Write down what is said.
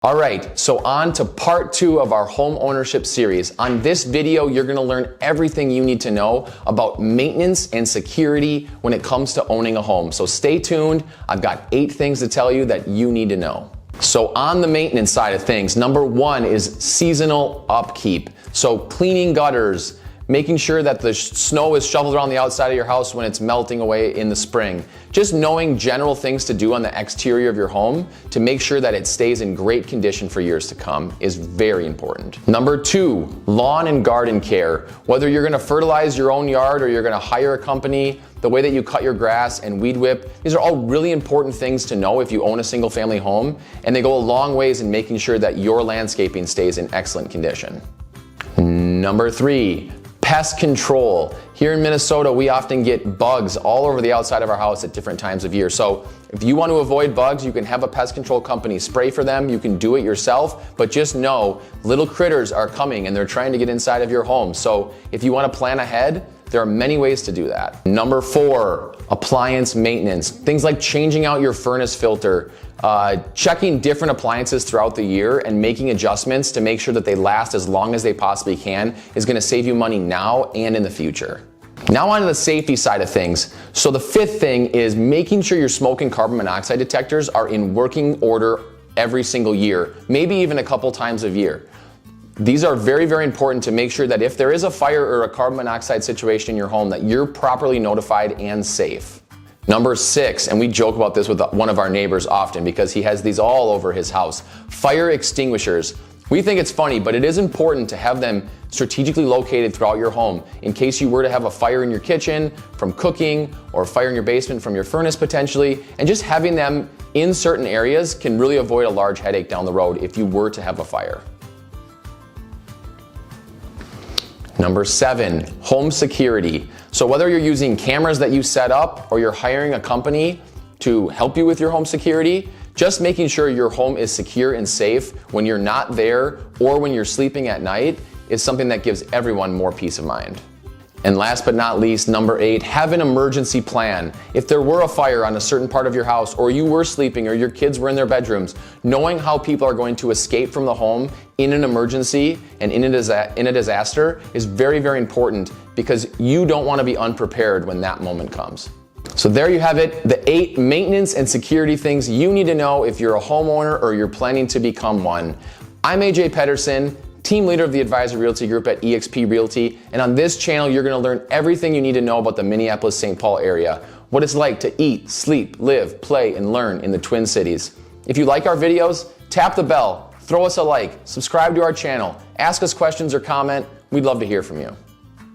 All right, so on to part 2 of our home ownership series. On this video, you're gonna learn everything you need to know about maintenance and security when it comes to owning a home. So stay tuned. I've got 8 things to tell you that you need to know. So on the maintenance side of things, number 1 is seasonal upkeep. So cleaning gutters, making sure that the snow is shoveled around the outside of your house when it's melting away in the spring. Just knowing general things to do on the exterior of your home to make sure that it stays in great condition for years to come is very important. Number 2, lawn and garden care. Whether you're gonna fertilize your own yard or you're gonna hire a company, the way that you cut your grass and weed whip, these are all really important things to know if you own a single family home, and they go a long ways in making sure that your landscaping stays in excellent condition. Number 3, pest control. Here in Minnesota, we often get bugs all over the outside of our house at different times of year. So if you want to avoid bugs, you can have a pest control company spray for them. You can do it yourself, but just know little critters are coming and they're trying to get inside of your home. So if you want to plan ahead, there are many ways to do that. Number 4, appliance maintenance. Things like changing out your furnace filter, checking different appliances throughout the year and making adjustments to make sure that they last as long as they possibly can is gonna save you money now and in the future. Now on to the safety side of things. So the 5th thing is making sure your smoke and carbon monoxide detectors are in working order every single year, maybe even a couple times a year. These are very, very important to make sure that if there is a fire or a carbon monoxide situation in your home, that you're properly notified and safe. Number 6, and we joke about this with one of our neighbors often because he has these all over his house, fire extinguishers. We think it's funny, but it is important to have them strategically located throughout your home in case you were to have a fire in your kitchen from cooking or a fire in your basement from your furnace potentially, and just having them in certain areas can really avoid a large headache down the road if you were to have a fire. Number 7, home security. So whether you're using cameras that you set up or you're hiring a company to help you with your home security, just making sure your home is secure and safe when you're not there or when you're sleeping at night is something that gives everyone more peace of mind. And last but not least, number 8, have an emergency plan. If there were a fire on a certain part of your house, or you were sleeping, or your kids were in their bedrooms, knowing how people are going to escape from the home in an emergency and in a disaster is very, very important because you don't want to be unprepared when that moment comes. So there you have it, the 8 maintenance and security things you need to know if you're a homeowner or you're planning to become one. I'm AJ Pedersen, team leader of the Advisor Realty Group at eXp Realty, and on this channel you're going to learn everything you need to know about the Minneapolis-St. Paul area, what it's like to eat, sleep, live, play, and learn in the Twin Cities. If you like our videos, tap the bell, throw us a like, subscribe to our channel, ask us questions or comment. We'd love to hear from you.